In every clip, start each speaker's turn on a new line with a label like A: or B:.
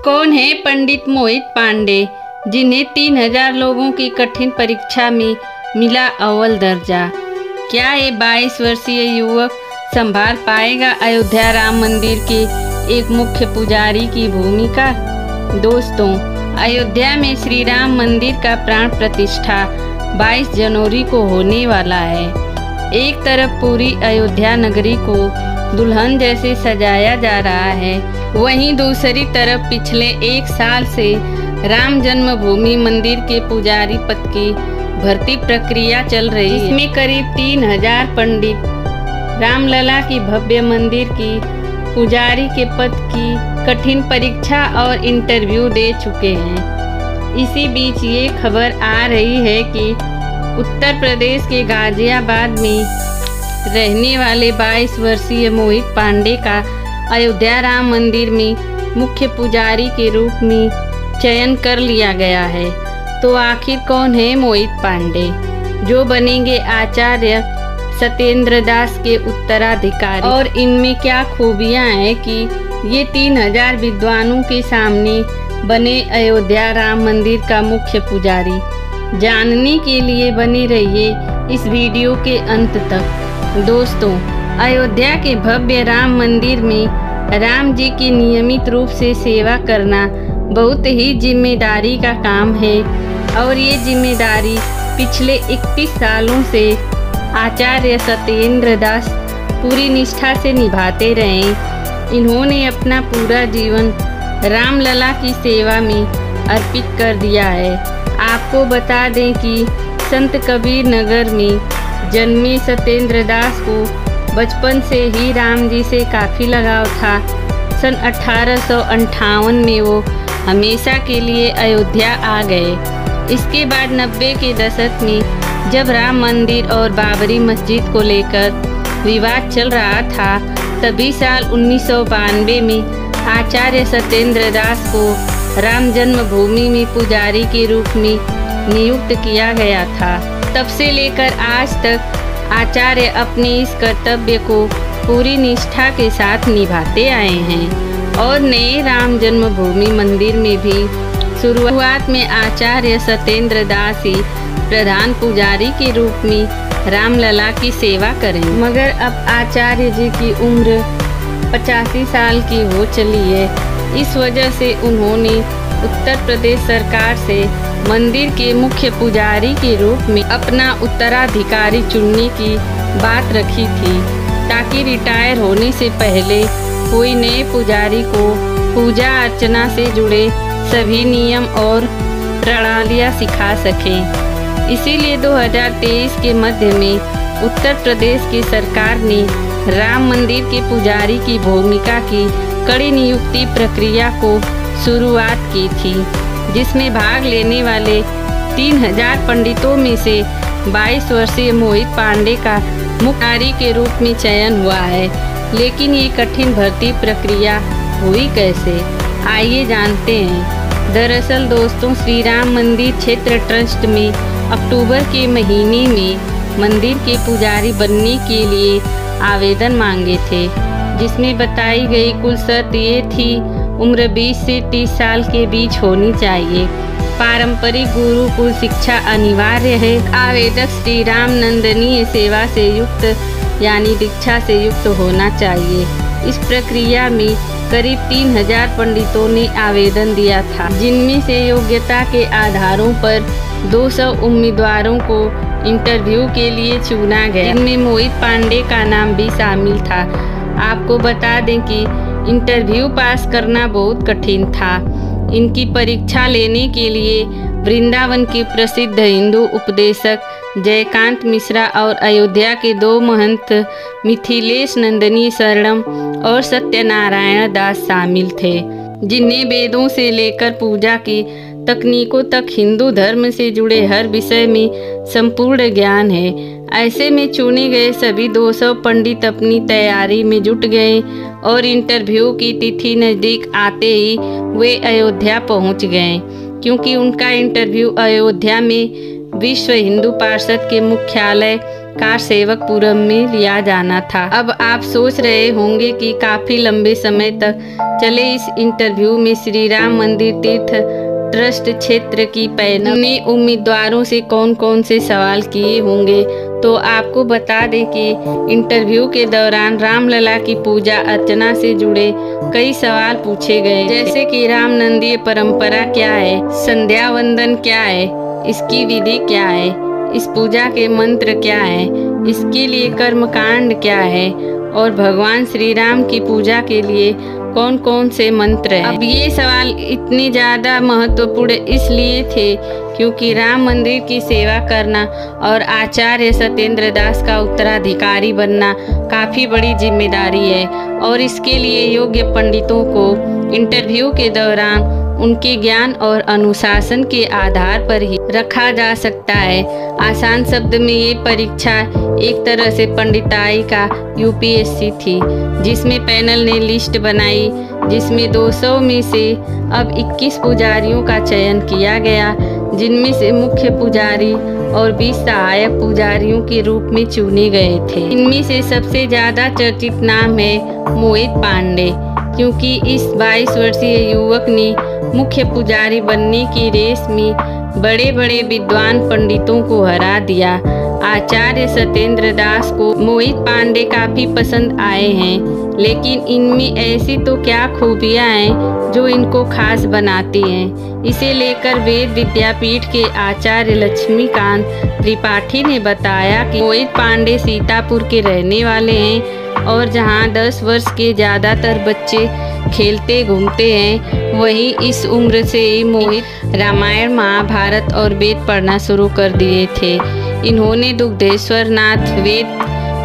A: कौन है पंडित मोहित पांडे, जिन्हें 3000 लोगों की कठिन परीक्षा में मिला अव्वल दर्जा? क्या ये 22 वर्षीय युवक संभाल पाएगा अयोध्या राम मंदिर के एक मुख्य पुजारी की भूमिका? दोस्तों, अयोध्या में श्री राम मंदिर का प्राण प्रतिष्ठा 22 जनवरी को होने वाला है। एक तरफ पूरी अयोध्या नगरी को दुल्हन जैसे सजाया जा रहा है, वहीं दूसरी तरफ पिछले 1 साल से राम जन्मभूमि मंदिर के पुजारी पद की भर्ती प्रक्रिया चल रही है। इसमें करीब 3000 पंडित रामलला की भव्य मंदिर की पुजारी के पद की कठिन परीक्षा और इंटरव्यू दे चुके हैं। इसी बीच ये खबर आ रही है कि उत्तर प्रदेश के गाजियाबाद में रहने वाले 22 वर्षीय मोहित पांडे का अयोध्या राम मंदिर में मुख्य पुजारी के रूप में चयन कर लिया गया है। तो आखिर कौन है मोहित पांडे, जो बनेंगे आचार्य सत्येंद्र दास के उत्तराधिकारी? और इनमें क्या खूबियां हैं कि ये 3000 विद्वानों के सामने बने अयोध्या राम मंदिर का मुख्य पुजारी? जानने के लिए बने रहिए इस वीडियो के अंत तक। दोस्तों, अयोध्या के भव्य राम मंदिर में राम जी की नियमित रूप से सेवा करना बहुत ही जिम्मेदारी का काम है और ये जिम्मेदारी पिछले 31 सालों से आचार्य सत्येंद्र दास पूरी निष्ठा से निभाते रहे। इन्होंने अपना पूरा जीवन रामलला की सेवा में अर्पित कर दिया है। आपको बता दें कि संत कबीर नगर में जन्मे सत्येंद्र दास को बचपन से ही राम जी से काफ़ी लगाव था। सन 1858 में वो हमेशा के लिए अयोध्या आ गए। इसके बाद 90 के दशक में जब राम मंदिर और बाबरी मस्जिद को लेकर विवाद चल रहा था, तभी साल 1992 में आचार्य सत्येंद्र दास को राम जन्मभूमि में पुजारी के रूप में नियुक्त किया गया था। तब से लेकर आज तक आचार्य अपने इस कर्तव्य को पूरी निष्ठा के साथ निभाते आए हैं और नए राम जन्मभूमि मंदिर में भी शुरुआत में आचार्य सत्येंद्र दास ही प्रधान पुजारी के रूप में रामलला की सेवा करें। मगर अब आचार्य जी की उम्र 85 साल की हो चली है। इस वजह से उन्होंने उत्तर प्रदेश सरकार से मंदिर के मुख्य पुजारी के रूप में अपना उत्तराधिकारी चुनने की बात रखी थी, ताकि रिटायर होने से पहले कोई नए पुजारी को पूजा अर्चना से जुड़े सभी नियम और प्रणालियाँ सिखा सके। इसीलिए 2023 के मध्य में उत्तर प्रदेश की सरकार ने राम मंदिर के पुजारी की भूमिका की कड़ी नियुक्ति प्रक्रिया को शुरुआत की थी, जिसमें भाग लेने वाले 3000 पंडितों में से 22 वर्षीय मोहित पांडे का मुख्य के रूप में चयन हुआ है। लेकिन ये कठिन भर्ती प्रक्रिया हुई कैसे, आइए जानते हैं। दरअसल दोस्तों, श्री राम मंदिर क्षेत्र ट्रस्ट में अक्टूबर के महीने में मंदिर के पुजारी बनने के लिए आवेदन मांगे थे, जिसमें बताई गई कुल शर्त ये थी: उम्र 20 से 30 साल के बीच होनी चाहिए, पारंपरिक गुरुकुल शिक्षा अनिवार्य है, आवेदक श्री राम नंदनीय सेवा से युक्त यानी दीक्षा से युक्त होना चाहिए। इस प्रक्रिया में करीब 3000 पंडितों ने आवेदन दिया था, जिनमें से योग्यता के आधारों पर 200 उम्मीदवारों को इंटरव्यू के लिए चुना गया, जिनमें मोहित पांडे का नाम भी शामिल था। आपको बता दें कि इंटरव्यू पास करना बहुत कठिन था। इनकी परीक्षा लेने के लिए वृंदावन के प्रसिद्ध हिंदू उपदेशक जयकांत मिश्रा और अयोध्या के 2 महंत मिथिलेश नंदनी शरणम और सत्यनारायण दास शामिल थे, जिन्हें वेदों से लेकर पूजा की तकनीकों तक हिंदू धर्म से जुड़े हर विषय में संपूर्ण ज्ञान है। ऐसे में चुने गए सभी 200 पंडित अपनी तैयारी में जुट गए और इंटरव्यू की तिथि नज़दीक आते ही वे अयोध्या पहुंच गए, क्योंकि उनका इंटरव्यू अयोध्या में विश्व हिंदू पार्षद के मुख्यालय कारसेवकपुरम में लिया जाना था। अब आप सोच रहे होंगे कि काफ़ी लंबे समय तक चले इस इंटरव्यू में श्री राम मंदिर तीर्थ ट्रस्ट क्षेत्र की पैनल ने उम्मीदवारों से कौन कौन से सवाल किए होंगे। तो आपको बता दें कि इंटरव्यू के दौरान रामलला की पूजा अर्चना से जुड़े कई सवाल पूछे गए, जैसे कि रामनंदीय परंपरा क्या है, संध्या वंदन क्या है, इसकी विधि क्या है, इस पूजा के मंत्र क्या है, इसके लिए कर्मकांड क्या है और भगवान श्री राम की पूजा के लिए कौन कौन से मंत्र हैं। अब ये सवाल इतने ज़्यादा महत्वपूर्ण इसलिए थे क्योंकि राम मंदिर की सेवा करना और आचार्य सत्येंद्र दास का उत्तराधिकारी बनना काफ़ी बड़ी जिम्मेदारी है और इसके लिए योग्य पंडितों को इंटरव्यू के दौरान उनके ज्ञान और अनुशासन के आधार पर ही रखा जा सकता है। आसान शब्द में ये परीक्षा एक तरह से पंडिताई का यूपीएससी थी, जिसमें पैनल ने लिस्ट बनाई जिसमें 200 में से अब 21 पुजारियों का चयन किया गया, जिनमें से मुख्य पुजारी और 20 सहायक पुजारियों के रूप में चुने गए थे। इनमें से सबसे ज़्यादा चर्चित नाम है मोहित पांडे, क्योंकि इस 22 वर्षीय युवक ने मुख्य पुजारी बनने की रेस में बड़े बड़े विद्वान पंडितों को हरा दिया। आचार्य सत्येंद्र दास को मोहित पांडे काफ़ी पसंद आए हैं, लेकिन इनमें ऐसी तो क्या खूबियां हैं जो इनको खास बनाती हैं। इसे लेकर वेद विद्यापीठ के आचार्य लक्ष्मीकांत त्रिपाठी ने बताया कि मोहित पांडे सीतापुर के रहने वाले हैं और जहां 10 वर्ष के ज़्यादातर बच्चे खेलते घूमते हैं, वहीं इस उम्र से ही मोहित रामायण महाभारत और वेद पढ़ना शुरू कर दिए थे। इन्होंने दुग्धेश्वर नाथ वेद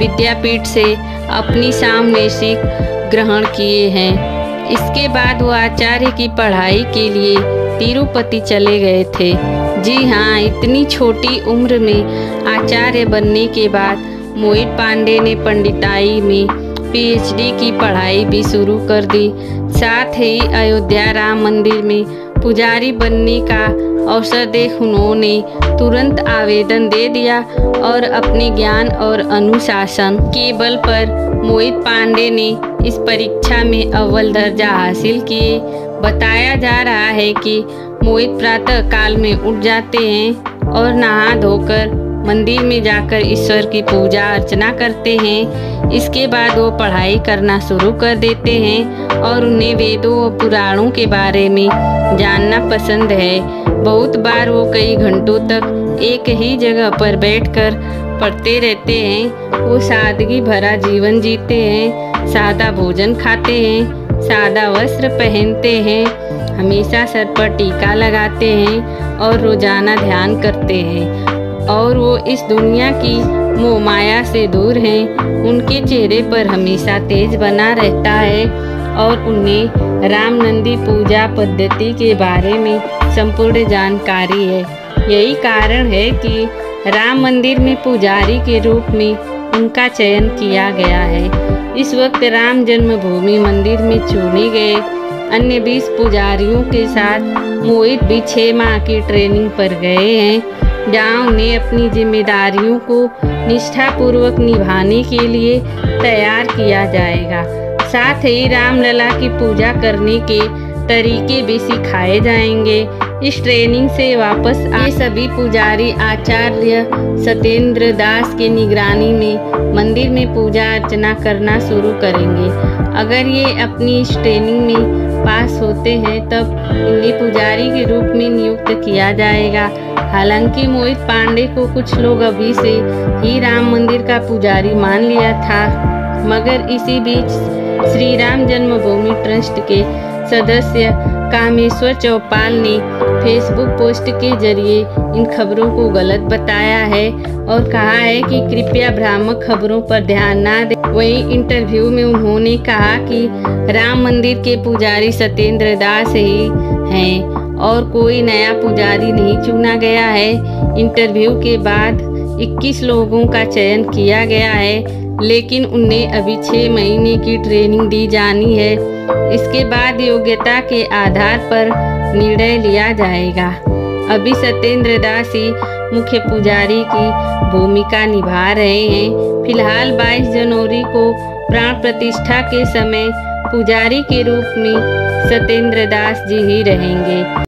A: विद्यापीठ से अपनी सामवेशिक ग्रहण किए हैं। इसके बाद वो आचार्य की पढ़ाई के लिए तिरुपति चले गए थे। जी हाँ, इतनी छोटी उम्र में आचार्य बनने के बाद मोहित पांडे ने पंडिताई में पीएचडी की पढ़ाई भी शुरू कर दी। साथ ही अयोध्या राम मंदिर में पुजारी बनने का अवसर देख उन्होंने तुरंत आवेदन दे दिया और अपने ज्ञान और अनुशासन के बल पर मोहित पांडे ने इस परीक्षा में अव्वल दर्जा हासिल किए। बताया जा रहा है कि मोहित प्रातः काल में उठ जाते हैं और नहा धोकर मंदिर में जाकर ईश्वर की पूजा अर्चना करते हैं। इसके बाद वो पढ़ाई करना शुरू कर देते हैं और उन्हें वेदों और पुराणों के बारे में जानना पसंद है। बहुत बार वो कई घंटों तक एक ही जगह पर बैठकर पढ़ते रहते हैं। वो सादगी भरा जीवन जीते हैं, सादा भोजन खाते हैं, सादा वस्त्र पहनते हैं, हमेशा सर पर टीका लगाते हैं और रोजाना ध्यान करते हैं और वो इस दुनिया की मोह माया से दूर हैं। उनके चेहरे पर हमेशा तेज बना रहता है और उन्हें रामनंदी पूजा पद्धति के बारे में संपूर्ण जानकारी है। यही कारण है कि राम मंदिर में पुजारी के रूप में उनका चयन किया गया है। इस वक्त राम जन्मभूमि मंदिर में चुने गए अन्य 20 पुजारियों के साथ मोहित भी 6 माह की ट्रेनिंग पर गए हैं, जहाँ उन्हें अपनी जिम्मेदारियों को निष्ठापूर्वक निभाने के लिए तैयार किया जाएगा। साथ ही रामलला की पूजा करने के तरीके भी सिखाए जाएंगे। इस ट्रेनिंग से वापस आए सभी पुजारी आचार्य सत्येंद्र दास के निगरानी में मंदिर में पूजा अर्चना करना शुरू करेंगे। अगर ये अपनी इस ट्रेनिंग में पास होते हैं तब इन्हें पुजारी के रूप में नियुक्त किया जाएगा। हालांकि मोहित पांडे को कुछ लोग अभी से ही राम मंदिर का पुजारी मान लिया था, मगर इसी बीच श्री राम जन्मभूमि ट्रस्ट के सदस्य कामेश्वर चौपाल ने फेसबुक पोस्ट के जरिए इन खबरों को गलत बताया है और कहा है कि कृपया भ्रामक खबरों पर ध्यान ना दें। वहीं इंटरव्यू में उन्होंने कहा कि राम मंदिर के पुजारी सत्येंद्र दास ही हैं और कोई नया पुजारी नहीं चुना गया है। इंटरव्यू के बाद 21 लोगों का चयन किया गया है, लेकिन उन्हें अभी 6 महीने की ट्रेनिंग दी जानी है। इसके बाद योग्यता के आधार पर निर्णय लिया जाएगा। अभी सत्येंद्र दास ही मुख्य पुजारी की भूमिका निभा रहे हैं। फिलहाल 22 जनवरी को प्राण प्रतिष्ठा के समय पुजारी के रूप में सत्येंद्र दास जी ही रहेंगे।